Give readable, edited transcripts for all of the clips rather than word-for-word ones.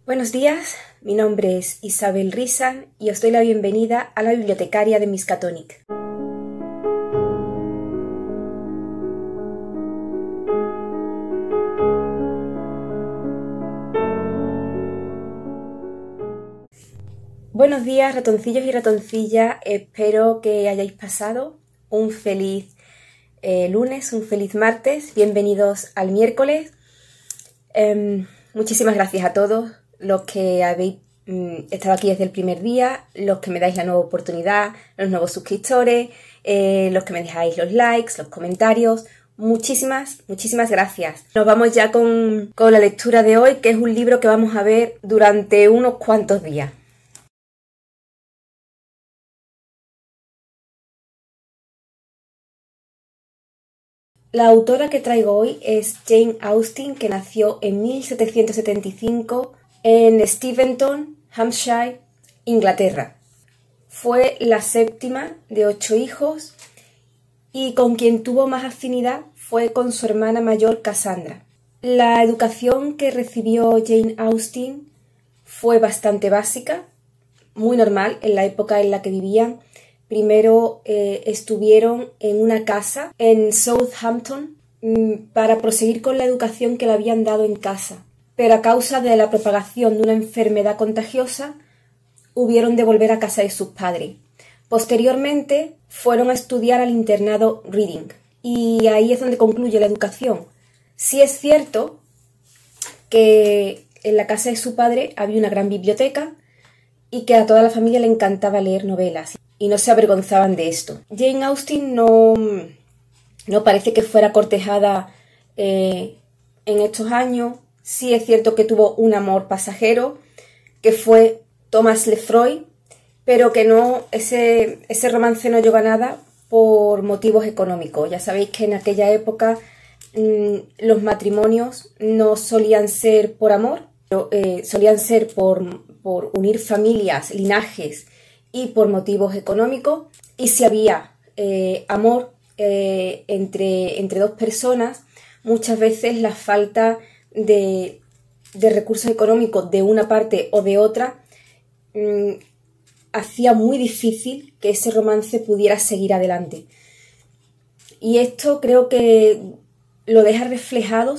Buenos días, mi nombre es Isabel Rizan y os doy la bienvenida a la bibliotecaria de Miskatonic. Buenos días, ratoncillos y ratoncillas, espero que hayáis pasado un feliz lunes, un feliz martes, bienvenidos al miércoles. Muchísimas gracias a todos los que habéis estado aquí desde el primer día, los que me dais la nueva oportunidad, los nuevos suscriptores, los que me dejáis los likes, los comentarios. Muchísimas gracias. Nos vamos ya con la lectura de hoy, que es un libro que vamos a ver durante unos cuantos días. La autora que traigo hoy es Jane Austen, que nació en 1775 en Steventon, Hampshire, Inglaterra. Fue la séptima de 8 hijos y con quien tuvo más afinidad fue con su hermana mayor Cassandra. La educación que recibió Jane Austen fue bastante básica, muy normal en la época en la que vivían. Primero estuvieron en una casa en Southampton para proseguir con la educación que le habían dado en casa, pero a causa de la propagación de una enfermedad contagiosa hubieron de volver a casa de sus padres. Posteriormente fueron a estudiar al internado Reading y ahí es donde concluye la educación. Sí es cierto que en la casa de su padre había una gran biblioteca y que a toda la familia le encantaba leer novelas y no se avergonzaban de esto. Jane Austen no parece que fuera cortejada en estos años. Sí es cierto que tuvo un amor pasajero, que fue Thomas Lefroy, pero que ese romance no llegó a nada por motivos económicos. Ya sabéis que en aquella época los matrimonios no solían ser por amor, pero, solían ser por unir familias, linajes y por motivos económicos. Y si había amor entre dos personas, muchas veces la falta de recursos económicos de una parte o de otra hacía muy difícil que ese romance pudiera seguir adelante. Y esto creo que lo deja reflejado,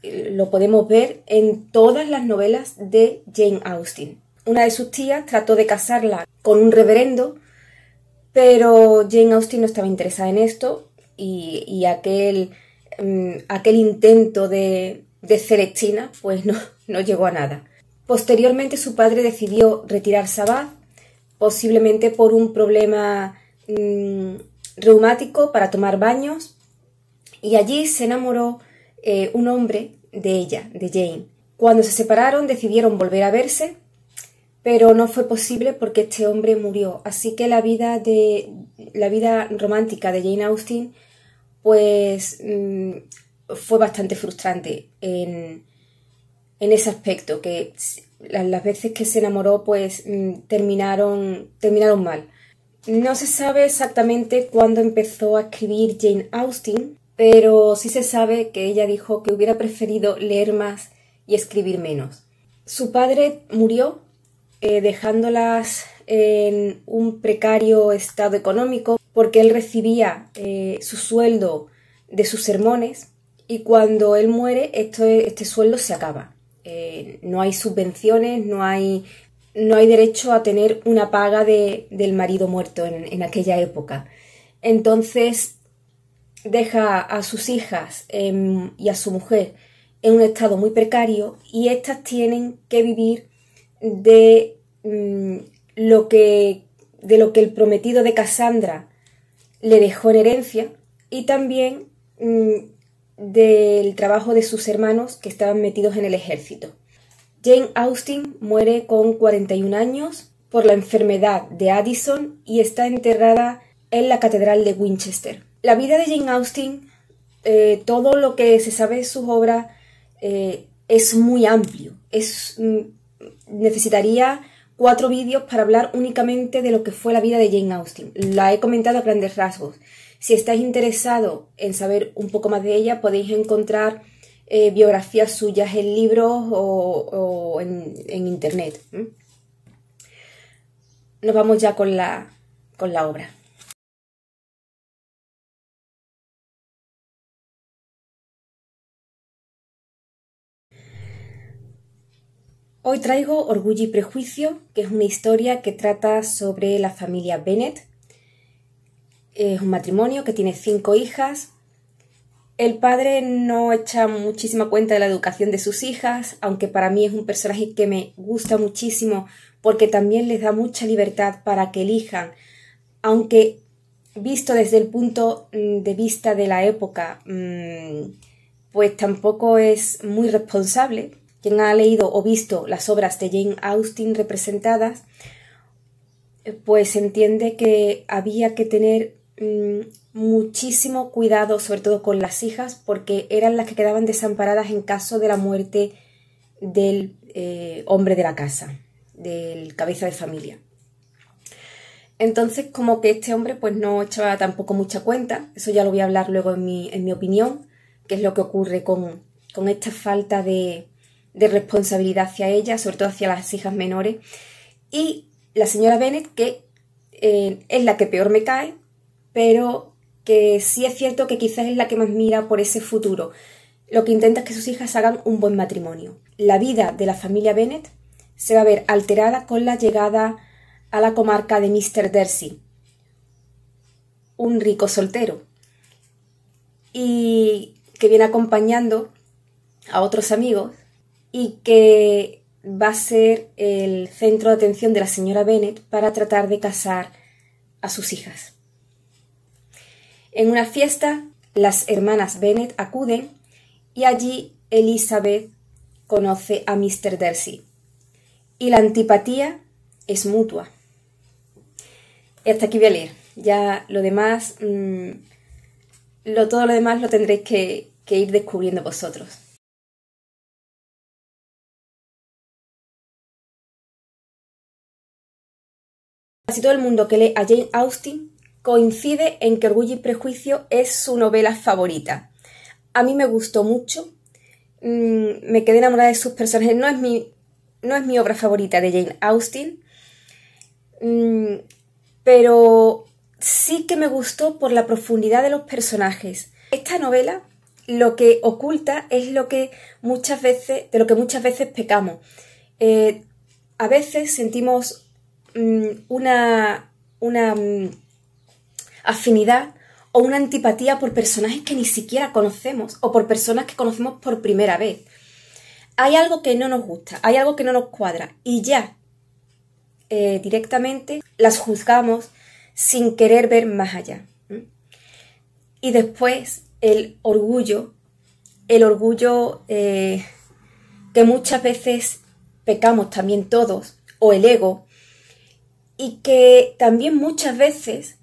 lo podemos ver en todas las novelas de Jane Austen. Una de sus tías trató de casarla con un reverendo, pero Jane Austen no estaba interesada en esto y aquel intento de Celestina pues no llegó a nada. Posteriormente su padre decidió retirarse a Bath, posiblemente por un problema reumático para tomar baños, y allí se enamoró un hombre de ella, de Jane. Cuando se separaron decidieron volver a verse, pero no fue posible porque este hombre murió. Así que la vida romántica de Jane Austen pues fue bastante frustrante en ese aspecto, que las veces que se enamoró pues terminaron mal. No se sabe exactamente cuándo empezó a escribir Jane Austen, pero sí se sabe que ella dijo que hubiera preferido leer más y escribir menos. Su padre murió dejándolas en un precario estado económico porque él recibía su sueldo de sus sermones y cuando él muere este sueldo se acaba. No hay subvenciones, no hay derecho a tener una paga del marido muerto en aquella época. Entonces deja a sus hijas y a su mujer en un estado muy precario y éstas tienen que vivir de lo que el prometido de Cassandra le dejó en herencia y también del trabajo de sus hermanos que estaban metidos en el ejército. Jane Austen muere con 41 años por la enfermedad de Addison y está enterrada en la Catedral de Winchester. La vida de Jane Austen, todo lo que se sabe de sus obras es muy amplio. Necesitaría 4 vídeos para hablar únicamente de lo que fue la vida de Jane Austen. La he comentado a grandes rasgos. Si estáis interesados en saber un poco más de ella, podéis encontrar biografías suyas en libros o en internet. Nos vamos ya con la obra. Hoy traigo Orgullo y Prejuicio, que es una historia que trata sobre la familia Bennet. Es un matrimonio que tiene 5 hijas. El padre no echa muchísima cuenta de la educación de sus hijas, aunque para mí es un personaje que me gusta muchísimo porque también les da mucha libertad para que elijan, aunque visto desde el punto de vista de la época, pues tampoco es muy responsable. Quien ha leído o visto las obras de Jane Austen representadas, pues entiende que había que tener muchísimo cuidado, sobre todo con las hijas, porque eran las que quedaban desamparadas en caso de la muerte del hombre de la casa, del cabeza de familia. Entonces, como que este hombre pues no echaba tampoco mucha cuenta. Eso ya lo voy a hablar luego en mi opinión, que es lo que ocurre con esta falta de responsabilidad hacia ella, sobre todo hacia las hijas menores. Y la señora Bennet, que es la que peor me cae, pero que sí es cierto que quizás es la que más mira por ese futuro. Lo que intenta es que sus hijas hagan un buen matrimonio. La vida de la familia Bennet se va a ver alterada con la llegada a la comarca de Mr. Darcy, un rico soltero, y que viene acompañando a otros amigos y que va a ser el centro de atención de la señora Bennet para tratar de casar a sus hijas. En una fiesta, las hermanas Bennet acuden y allí Elizabeth conoce a Mr. Darcy y la antipatía es mutua. Y hasta aquí voy a leer. Ya lo demás, todo lo demás lo tendréis que ir descubriendo vosotros. Casi todo el mundo que lee a Jane Austen coincide en que Orgullo y Prejuicio es su novela favorita. A mí me gustó mucho, me quedé enamorada de sus personajes. No es mi obra favorita de Jane Austen, pero sí que me gustó por la profundidad de los personajes. Esta novela lo que oculta es de lo que muchas veces pecamos. A veces sentimos una afinidad o una antipatía por personajes que ni siquiera conocemos o por personas que conocemos por primera vez. Hay algo que no nos gusta, hay algo que no nos cuadra y ya directamente las juzgamos sin querer ver más allá. Y después el orgullo que muchas veces pecamos también todos, o el ego, y que también muchas veces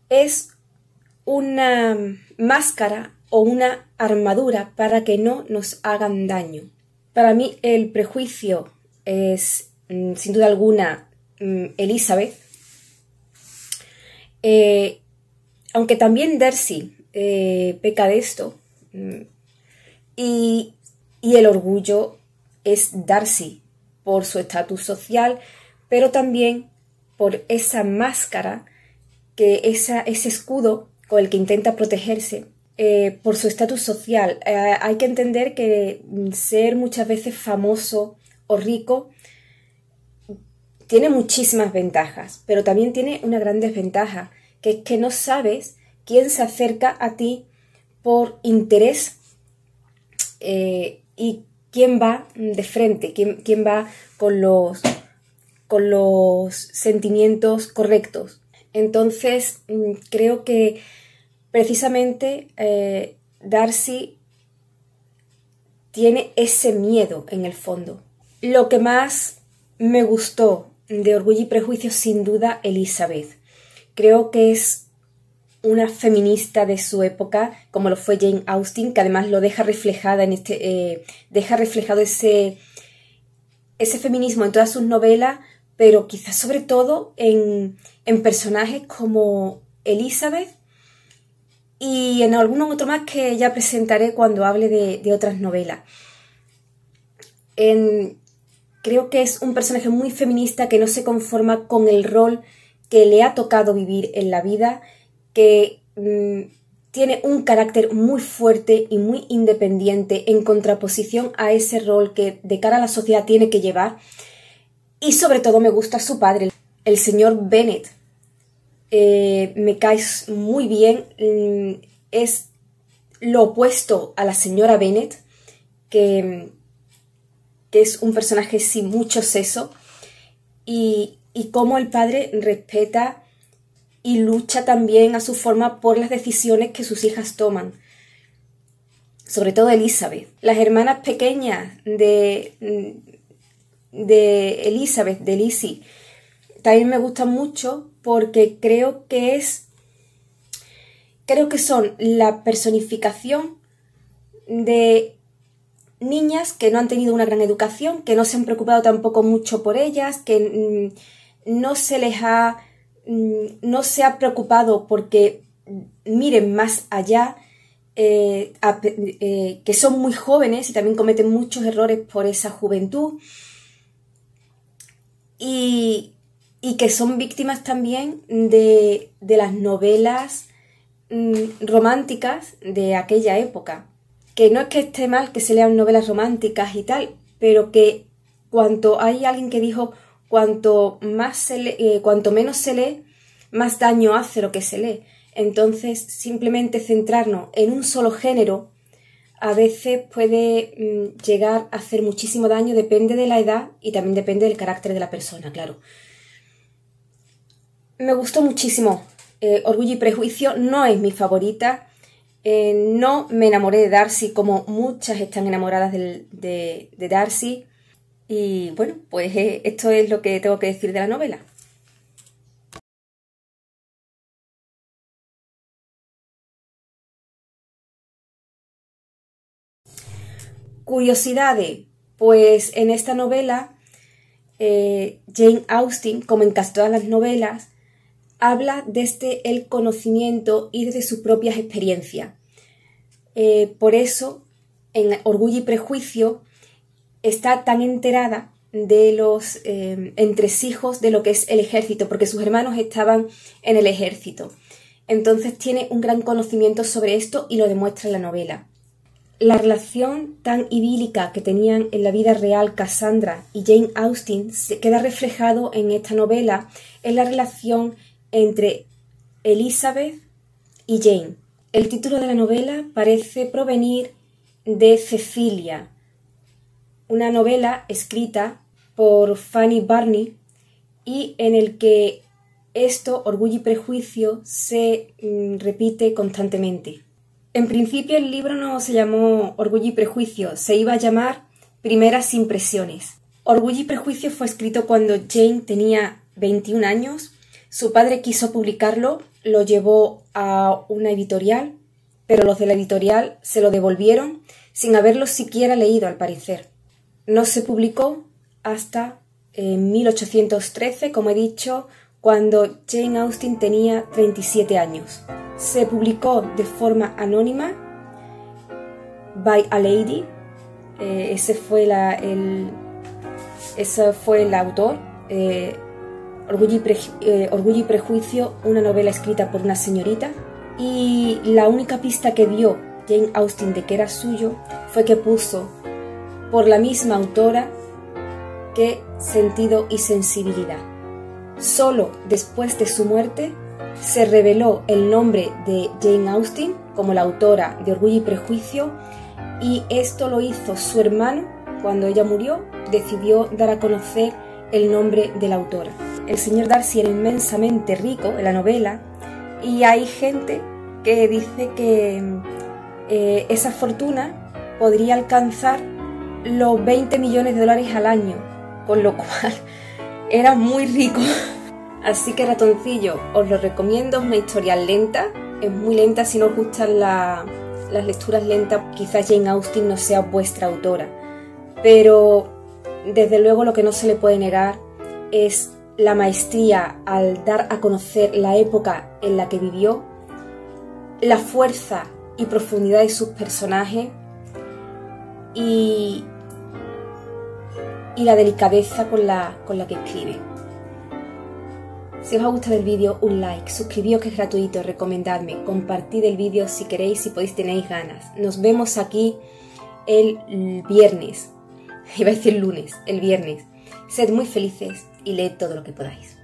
es una máscara o una armadura para que no nos hagan daño. Para mí el prejuicio es, sin duda alguna, Elizabeth, aunque también Darcy peca de esto, y el orgullo es Darcy por su estatus social, pero también por esa máscara, ese escudo con el que intenta protegerse, por su estatus social. Hay que entender que ser muchas veces famoso o rico tiene muchísimas ventajas, pero también tiene una gran desventaja, que es que no sabes quién se acerca a ti por interés y quién va de frente, quién va con los sentimientos correctos. Entonces, creo que precisamente Darcy tiene ese miedo en el fondo. Lo que más me gustó de Orgullo y Prejuicio, sin duda, Elizabeth. Creo que es una feminista de su época, como lo fue Jane Austen, que además lo deja reflejada deja reflejado ese feminismo en todas sus novelas, pero quizás sobre todo en personajes como Elizabeth, y en alguno otro más que ya presentaré cuando hable de otras novelas. Creo que es un personaje muy feminista que no se conforma con el rol que le ha tocado vivir en la vida, que tiene un carácter muy fuerte y muy independiente en contraposición a ese rol que de cara a la sociedad tiene que llevar. Y sobre todo me gusta su padre, el señor Bennet. Me cae muy bien, es lo opuesto a la señora Bennet, que es un personaje sin mucho seso, y cómo el padre respeta y lucha también a su forma por las decisiones que sus hijas toman, sobre todo Elizabeth. Las hermanas pequeñas de Elizabeth, de Lizzie, también me gustan mucho porque creo que son la personificación de niñas que no han tenido una gran educación, que no se han preocupado tampoco mucho por ellas, que no se ha preocupado porque miren más allá, que son muy jóvenes y también cometen muchos errores por esa juventud, y que son víctimas también de las novelas románticas de aquella época. Que no es que esté mal que se lean novelas románticas y tal, pero que hay alguien que dijo, cuanto menos se lee, más daño hace lo que se lee. Entonces, simplemente centrarnos en un solo género a veces puede llegar a hacer muchísimo daño, depende de la edad y también depende del carácter de la persona, claro. Me gustó muchísimo. Orgullo y Prejuicio no es mi favorita. No me enamoré de Darcy como muchas están enamoradas de Darcy. Y bueno, pues esto es lo que tengo que decir de la novela. Curiosidades. Pues en esta novela, Jane Austen, como en casi todas las novelas, habla desde el conocimiento y desde sus propias experiencias. Por eso, en Orgullo y Prejuicio, está tan enterada de los entresijos de lo que es el ejército, porque sus hermanos estaban en el ejército. Entonces tiene un gran conocimiento sobre esto y lo demuestra en la novela. La relación tan idílica que tenían en la vida real Cassandra y Jane Austen se queda reflejado en esta novela, en la relación entre Elizabeth y Jane. El título de la novela parece provenir de Cecilia, una novela escrita por Fanny Burney y en el que Orgullo y Prejuicio, se repite constantemente. En principio el libro no se llamó Orgullo y Prejuicio, se iba a llamar Primeras Impresiones. Orgullo y Prejuicio fue escrito cuando Jane tenía 21 años. Su padre quiso publicarlo, lo llevó a una editorial, pero los de la editorial se lo devolvieron sin haberlo siquiera leído, al parecer. No se publicó hasta 1813, como he dicho, cuando Jane Austen tenía 37 años. Se publicó de forma anónima, by a lady, ese fue el autor. Orgullo y Prejuicio, una novela escrita por una señorita, y la única pista que dio Jane Austen de que era suyo fue que puso por la misma autora que Sentido y Sensibilidad. Solo después de su muerte se reveló el nombre de Jane Austen como la autora de Orgullo y Prejuicio, y esto lo hizo su hermano cuando ella murió. Decidió dar a conocer el nombre de la autora. El señor Darcy era inmensamente rico en la novela, y hay gente que dice que esa fortuna podría alcanzar los 20 millones de dólares al año, con lo cual era muy rico. Así que, ratoncillo, os lo recomiendo. Es una historia lenta, es muy lenta. Si no os gustan las lecturas lentas, quizás Jane Austen no sea vuestra autora, pero desde luego lo que no se le puede negar es la maestría al dar a conocer la época en la que vivió la fuerza y profundidad de sus personajes y la delicadeza con la que escribe. Si os ha gustado el vídeo, un like, suscribíos que es gratuito, recomendadme, compartid el vídeo si queréis, si podéis, tenéis ganas. Nos vemos aquí el viernes, iba a decir lunes, el viernes. Sed muy felices y leed todo lo que podáis.